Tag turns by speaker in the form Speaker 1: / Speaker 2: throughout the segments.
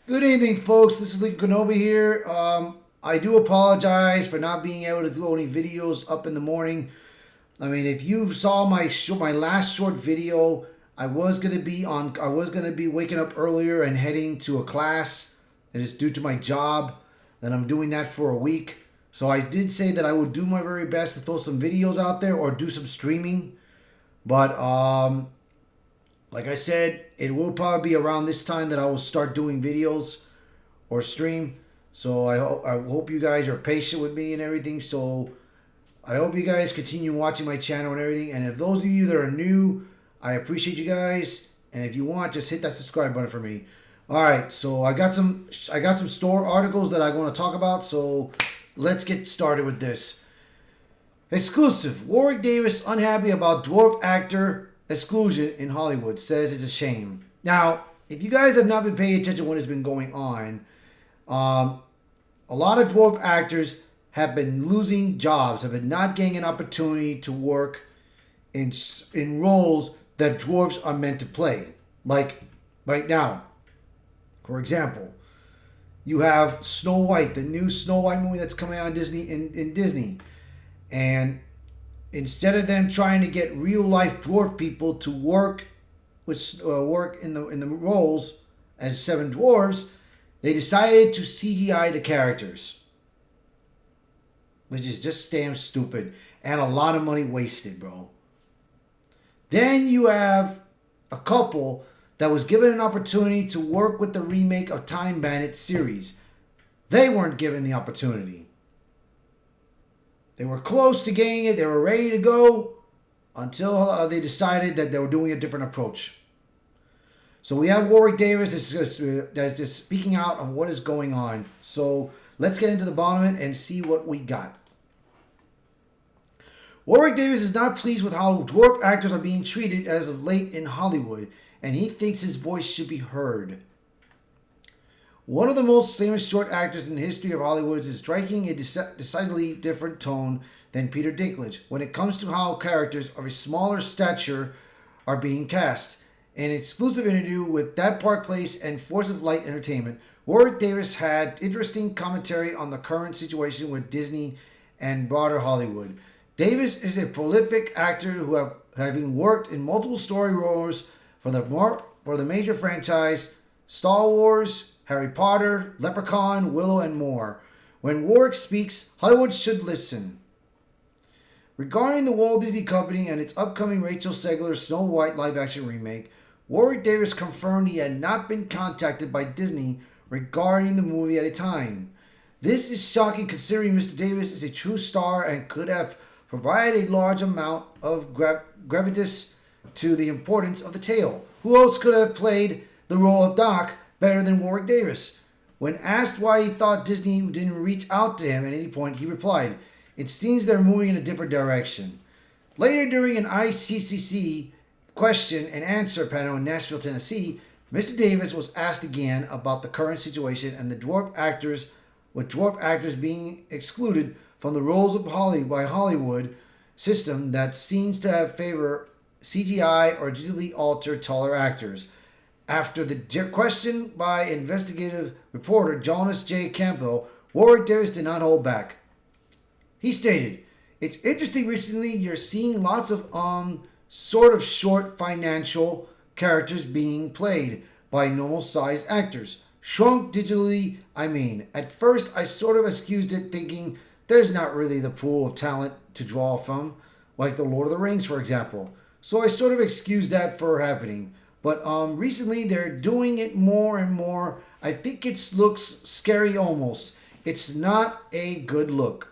Speaker 1: Good evening, folks. This is Lee Kenobi here. I do apologize for not being able to do any videos up in the morning. I mean, if you saw my last short video, I was gonna be waking up earlier and heading to a class, and it's due to my job. And I'm doing that for a week. So I did say that I would do my very best to throw some videos out there or do some streaming. But like I said, it will probably be around this time that I will start doing videos or stream. So I hope you guys are patient with me and everything. So I hope you guys continue watching my channel and everything. And if those of you that are new, I appreciate you guys. And if you want, just hit that subscribe button for me. All right, so I got some store articles that I want to talk about. So let's get started with this. Exclusive: Warwick Davis unhappy about dwarf actor exclusion in Hollywood, says it's a shame. Now, if you guys have not been paying attention to what has been going on, a lot of dwarf actors have been losing jobs, have been not getting an opportunity to work in roles that dwarves are meant to play. Like right now, for example, you have Snow White, the new Snow White movie that's coming out in Disney, and instead of them trying to get real life dwarf people to work in the roles as seven dwarves, they decided to CGI the characters, which is just damn stupid and a lot of money wasted, bro. Then you have a couple that was given an opportunity to work with the remake of Time Bandit series. They weren't given the opportunity. They were close to getting it. They were ready to go until they decided that they were doing a different approach. So we have Warwick Davis that's just speaking out on what is going on. So let's get into the bottom of it and see what we got. Warwick Davis is not pleased with how dwarf actors are being treated as of late in Hollywood, and he thinks his voice should be heard. One of the most famous short actors in the history of Hollywood is striking a decidedly different tone than Peter Dinklage when it comes to how characters of a smaller stature are being cast. In an exclusive interview with That Park Place and Force of Light Entertainment, Warwick Davis had interesting commentary on the current situation with Disney and broader Hollywood. Davis is a prolific actor who having worked in multiple story roles for the major franchise Star Wars, Harry Potter, Leprechaun, Willow, and more. When Warwick speaks, Hollywood should listen. Regarding the Walt Disney Company and its upcoming Rachel Zegler Snow White live-action remake, Warwick Davis confirmed he had not been contacted by Disney regarding the movie at a time. This is shocking considering Mr. Davis is a true star and could have provided a large amount of gravitas to the importance of the tale. Who else could have played the role of Doc better than Warwick Davis? When asked why he thought Disney didn't reach out to him at any point, he replied, "It seems they're moving in a different direction." Later, during an ICCC question and answer panel in Nashville, Tennessee, Mr. Davis was asked again about the current situation and the dwarf actors being excluded from the roles of Hollywood system that seems to have favor CGI or digitally altered taller actors. After the question by investigative reporter Jonas J. Campbell, Warwick Davis did not hold back. He stated, "It's interesting recently you're seeing lots of sort of short financial characters being played by normal sized actors. Shrunk digitally, I mean. At first I sort of excused it thinking there's not really the pool of talent to draw from, like the Lord of the Rings, for example. So I sort of excused that for happening. But recently they're doing it more and more. I think it looks scary almost. It's not a good look."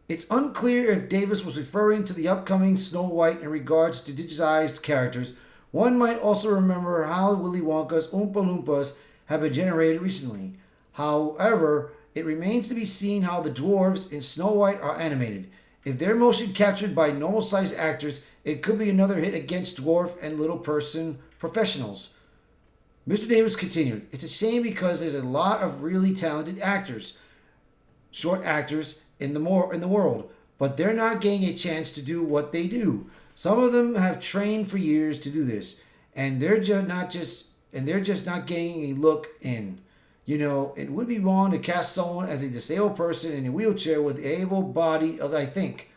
Speaker 1: It's unclear if Davis was referring to the upcoming Snow White in regards to digitized characters. One might also remember how Willy Wonka's Oompa Loompas have been generated recently. However, it remains to be seen how the dwarves in Snow White are animated. If they're motion captured by normal-sized actors, it could be another hit against dwarf and little person professionals. Mr. Davis continued, "It's a shame because there's a lot of really talented actors, short actors in the world, but they're not getting a chance to do what they do. Some of them have trained for years to do this, and they're not just and they're just not getting a look in. You know, it would be wrong to cast someone as a disabled person in a wheelchair with able body, I think.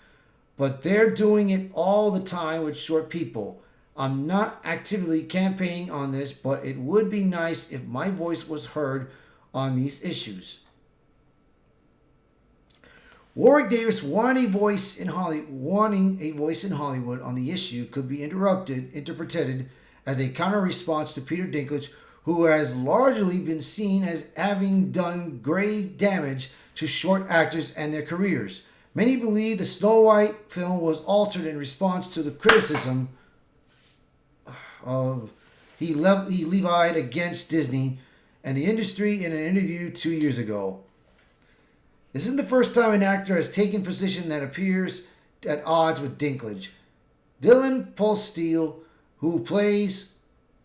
Speaker 1: But they're doing it all the time with short people. I'm not actively campaigning on this, but it would be nice if my voice was heard on these issues. Warwick Davis wanting a voice in Hollywood on the issue could be interpreted as a counter response to Peter Dinklage, who has largely been seen as having done grave damage to short actors and their careers. Many believe the Snow White film was altered in response to the criticism he levied against Disney and the industry in an interview 2 years ago. This isn't the first time an actor has taken a position that appears at odds with Dinklage. Dylan Polsteel, who plays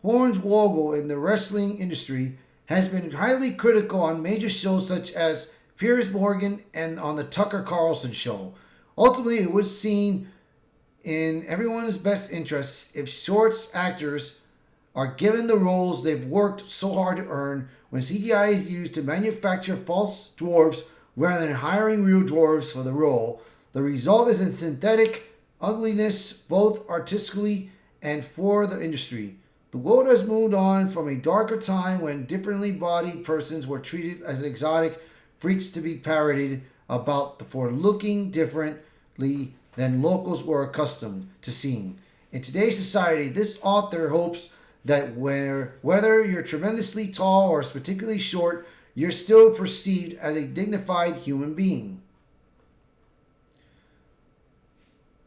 Speaker 1: Hornswoggle in the wrestling industry, has been highly critical on major shows such as Piers Morgan and on the Tucker Carlson show. Ultimately, it would seem in everyone's best interests if shorts actors are given the roles they've worked so hard to earn. When CGI is used to manufacture false dwarves rather than hiring real dwarves for the role, the result is a synthetic ugliness both artistically and for the industry. The world has moved on from a darker time when differently bodied persons were treated as exotic freaks to be parodied about for looking differently than locals were accustomed to seeing. In today's society, this author hopes that whether you're tremendously tall or particularly short, you're still perceived as a dignified human being.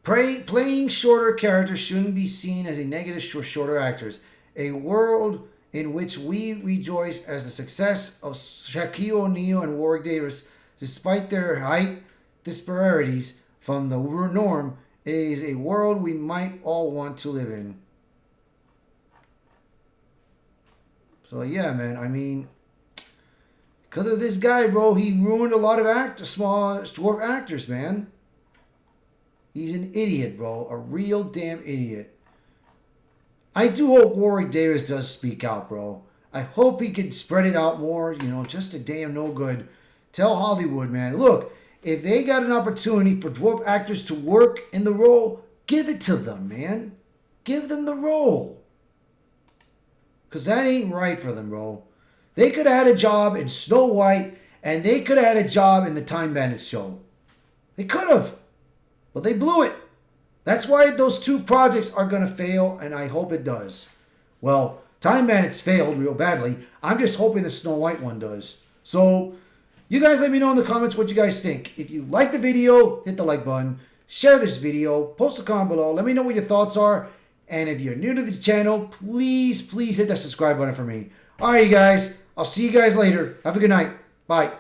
Speaker 1: Playing shorter characters shouldn't be seen as a negative for shorter actors. A world in which we rejoice as the success of Shaquille O'Neal and Warwick Davis, despite their height disparities from the norm, is a world we might all want to live in. So yeah, man, I mean, because of this guy, bro, he ruined a lot of small dwarf actors, man. He's an idiot, bro. A real damn idiot. I do hope Warwick Davis does speak out, bro. I hope he can spread it out more, just a damn no good. Tell Hollywood, man, look, if they got an opportunity for dwarf actors to work in the role, give it to them, man. Give them the role. Because that ain't right for them, bro. They could have had a job in Snow White, and they could have had a job in the Time Bandits show. They could have. But they blew it. That's why those two projects are going to fail, and I hope it does. Well, Time Bandits failed real badly. I'm just hoping the Snow White one does. So, you guys let me know in the comments what you guys think. If you like the video, hit the like button. Share this video. Post a comment below. Let me know what your thoughts are. And if you're new to the channel, please hit that subscribe button for me. Alright, you guys. I'll see you guys later. Have a good night. Bye.